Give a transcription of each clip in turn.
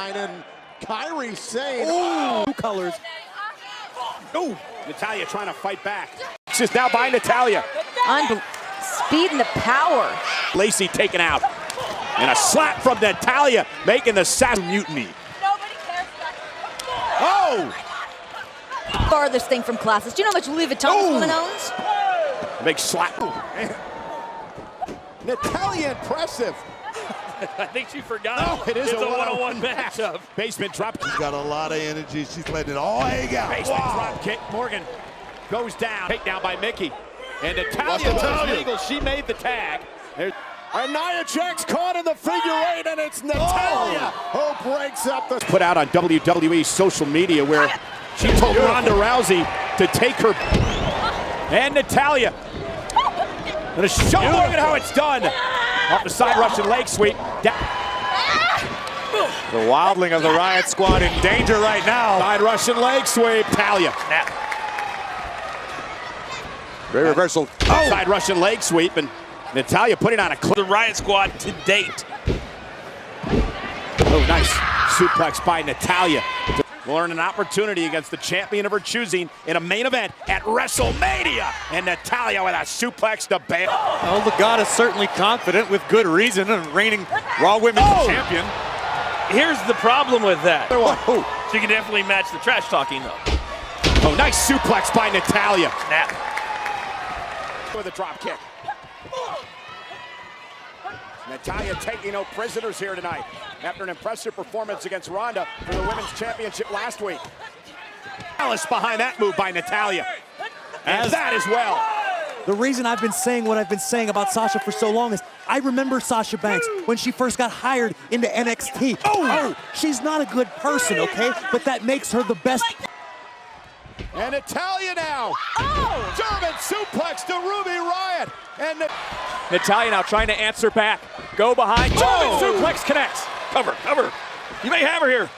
line, and Kairi Sane. Two colors. Oh, Natalya trying to fight back. She's now by Natalya. Speed and the power. Lacey taken out. And a slap from Natalya, making the Sass mutiny. Oh! Farthest thing from classes. Do you know how much Louis Vuitton this woman owns? Big slap. Natalya impressive. I think she forgot. Oh, it is it's a a one-on-one matchup. Basement drop. She's got a lot of energy. She's letting it all hang out. Basement drop kick. Morgan goes down. Takedown by Mickey. And Natalya, she made the tag. And Nia Jax caught in the figure eight, and it's Natalya who breaks up the... Put out on WWE social media where she told Ronda Rousey to take her. And Natalya. Gonna show Morgan how it's done. Off the side Russian leg sweep. The wildling of the Riot Squad in danger right now. Side Russian leg sweep. Natalya. Great reversal. Side Russian leg sweep, and Natalya putting on a clip. The Riot Squad to date. Oh, nice suplex by Natalya. Will earn an opportunity against the champion of her choosing in a main event at WrestleMania. And Natalya with a suplex to bail. Well, the God is certainly confident with good reason and reigning Raw Women's Champion. Here's the problem with that. Oh. She can definitely match the trash talking though. Oh, nice suplex by Natalya. Snap. With a drop kick. Natalya taking no prisoners here tonight after an impressive performance against Ronda for the Women's Championship last week. Alice behind that move by Natalya. And that as well. The reason I've been saying what I've been saying about Sasha for so long is I remember Sasha Banks when she first got hired into NXT. Oh, she's not a good person, okay? But that makes her the best. And Natalya now. German suplex to Ruby Riott. And Natalya now trying to answer back. Go behind. German suplex connects. Cover, cover. You may have her here.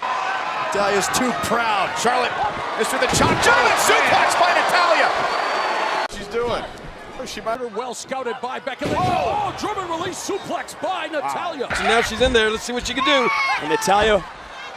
Natalya's too proud. Charlotte is for the chop. German suplex by Natalya. She's doing. She might have well scouted by Becky Lynch. Oh, German release suplex by Natalya. So now she's in there. Let's see what she can do. And Natalya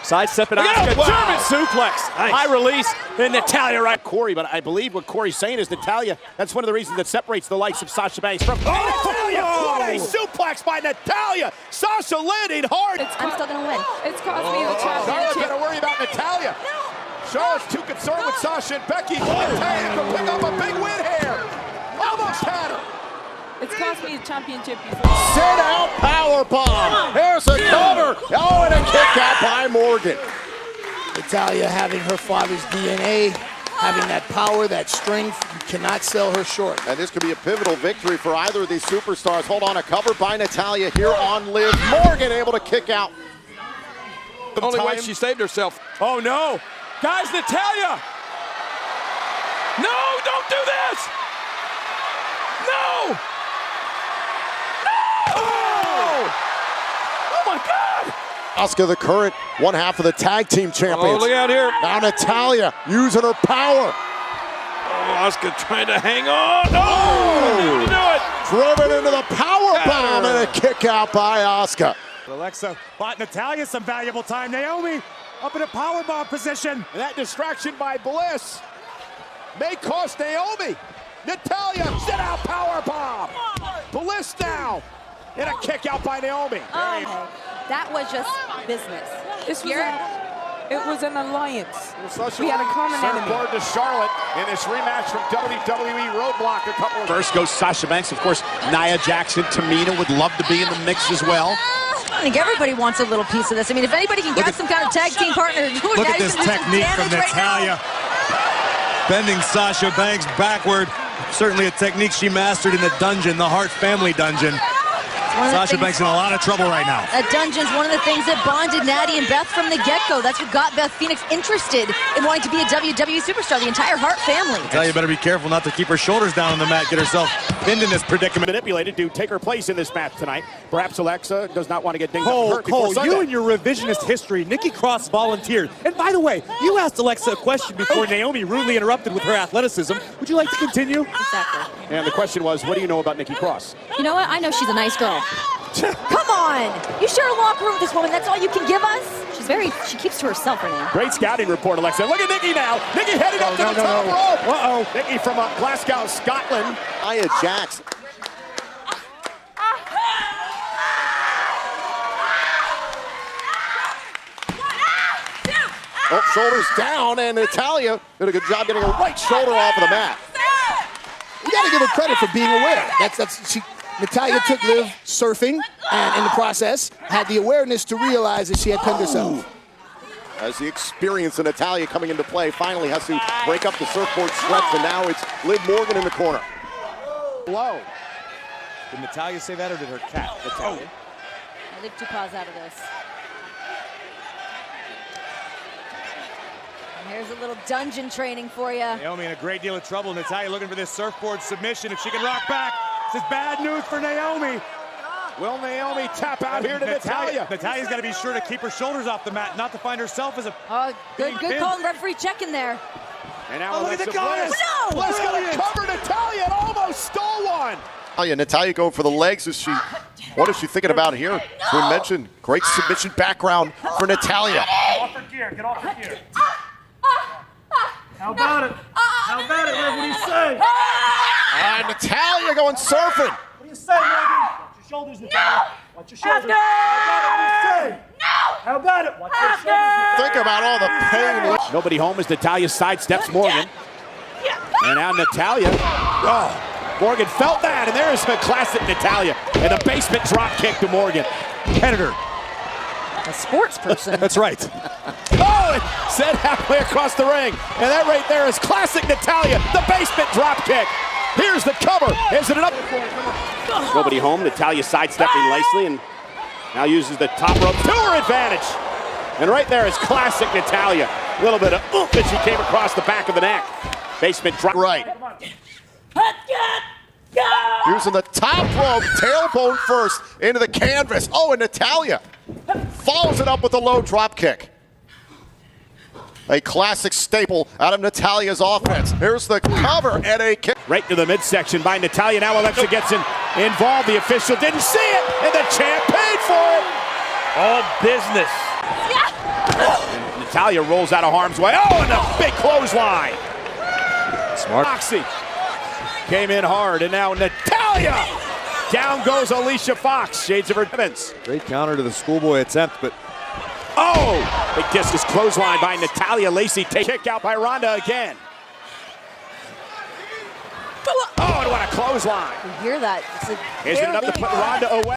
sidestepping Asuka. German suplex. Nice. High release. And Natalya right. Corey, but I believe what Corey's saying is Natalya, that's one of the reasons that separates the likes of Sasha Banks from Natalya. What a suplex by Natalya. Sasha landing hard. I'm still gonna win. It's cost me the Charlotte's championship. gonna worry about Natalya. Charlotte's too concerned with Sasha and Becky. Natalya can pick up a big win here. Almost had her. It's cost me the championship before. Sit out powerbomb. Here's a cover. Oh, and a kick out by Morgan. Natalya having her father's DNA, having that power, that strength, you cannot sell her short. And this could be a pivotal victory for either of these superstars. Hold on, a cover by Natalya here on Liv. Morgan able to kick out. The only way she saved herself. Oh no. Guys, Natalya. No, don't do this! No! Oh my God. Asuka, the current one half of the tag team champions. Oh, look out here. Now Natalya using her power. Oh, Asuka trying to hang on. Oh! To do it. Driven into the power bomb and a kick out by Asuka. Alexa bought Natalya some valuable time. Naomi up in a powerbomb position. And that distraction by Bliss may cost Naomi. Natalya, sit out power bomb. Bliss now. And a kick out by Naomi. Oh, that was just business. It was an alliance. Sasha We had a common sent enemy. word to Charlotte in this rematch from WWE Roadblock a couple of First goes Sasha Banks. Of course, Nia Jackson, Tamina would love to be in the mix as well. I think everybody wants a little piece of this. I mean, if anybody can get some kind of tag team partner, Look at this technique from Natalya. Bending Sasha Banks backward. Certainly a technique she mastered in the dungeon, the Hart family dungeon. Sasha Banks in a lot of trouble right now. A dungeon's one of the things that bonded Natty and Beth from the get-go. That's what got Beth Phoenix interested in wanting to be a WWE superstar, the entire Hart family. Natalya better be careful not to keep her shoulders down on the mat, get herself pinned in this predicament. Manipulated to take her place in this match tonight. Perhaps Alexa does not want to get dinged up and hurt Cole, before you Sunday. and your revisionist history. Nikki Cross volunteered. And by the way, you asked Alexa a question before Naomi rudely interrupted with her athleticism. Would you like to continue? Exactly. And the question was, what do you know about Nikki Cross? You know what? I know she's a nice girl. Come on. You share a locker room with this woman. That's all you can give us? She keeps to herself right now. Great scouting report, Alexa. Look at Nikki now. Nikki headed up to the top rope. Uh-oh. Nikki from Glasgow, Scotland. Nia Jax. Oh, shoulders down, and Natalya did a good job getting her right shoulder off of the mat. You got to give her credit for being aware. Natalya took Liv surfing, and in the process, had the awareness to realize that she had pinned herself. As the experience of Natalya coming into play, finally has to break up the surfboard stretch, and now it's Liv Morgan in the corner. Low. Did Natalya say that, or did her cat? Natalya. I leave 2 paws out of this. And here's a little dungeon training for you. Naomi in a great deal of trouble. Natalya looking for this surfboard submission. If she can rock back, this is bad news for Naomi. Will Naomi tap out here to Natalya? Natalya's got to be sure to keep her shoulders off the mat, not to find herself as a... Oh, good call. Referee checking there. And now look at the goddess. No! Bliss going to cover Natalya and almost stole one. Natalya going for the legs. What is she thinking about here? As we mentioned, great submission background for Natalya. Get off her gear. Get off her gear. How about it? How about it, Liv? What do you say? And Natalya going surfing. What do you say, Megan? Watch your shoulders, Natalya. Watch your shoulders. How about it? What do you say? No! How about it? Watch your shoulders. Think about all the pain. Nobody home as Natalya sidesteps Morgan. And now Natalya. Oh, Morgan felt that, and there is a classic Natalya. And a basement drop kick to Morgan. Competitor. A sports person. That's right. Oh, and set halfway across the ring. And that right there is classic Natalya. The basement drop kick. Here's the cover. Is it enough? Nobody home. Natalya sidestepping Lacey and now uses the top rope to her advantage. And right there is classic Natalya. A little bit of oomph as she came across the back of the neck. Basement drop. Right. Using the top rope, tailbone first into the canvas. Oh, and Natalya follows it up with a low drop kick. A classic staple out of Natalya's offense. Here's the cover and a kick. Right to the midsection by Natalya. Now Alexa gets involved. The official didn't see it, and the champ paid for it. All business. And Natalya rolls out of harm's way. Oh, and a big clothesline. Smart. Moxie came in hard, and now Natalya. Down goes Alicia Fox. Shades of her defense. Great counter to the schoolboy attempt, but... Oh! Big discus clothesline by Natalya. Lacey kick out by Ronda again. Oh, and what a clothesline. You hear that? Is it enough to put Ronda away?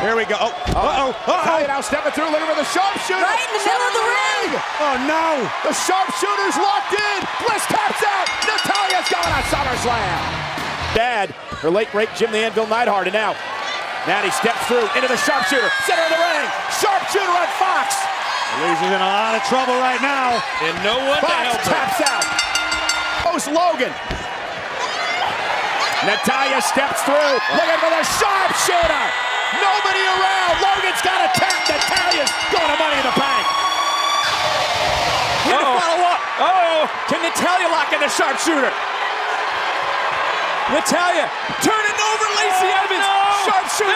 Here we go. Oh, Natalya now stepping through, looking for the sharpshooter. Right in the middle of the ring. Oh, no. The sharpshooter's locked in. Bliss taps out. Natalya's going on SummerSlam. Dad, her late great Jim the Anvil Neidhart, and now Natty steps through into the sharpshooter. Center of the ring. Sharpshooter on Fox. Lisa's in a lot of trouble right now. And no one to help Fox her. taps out. Post Logan. Natalya steps through, looking for the sharpshooter. Nobody around. Logan's got a tap. Natalya's going to Money in the Bank. Here to follow up. Oh, can Natalya lock in the sharpshooter? Natalya turning over Lacey Evans. Sharpshooter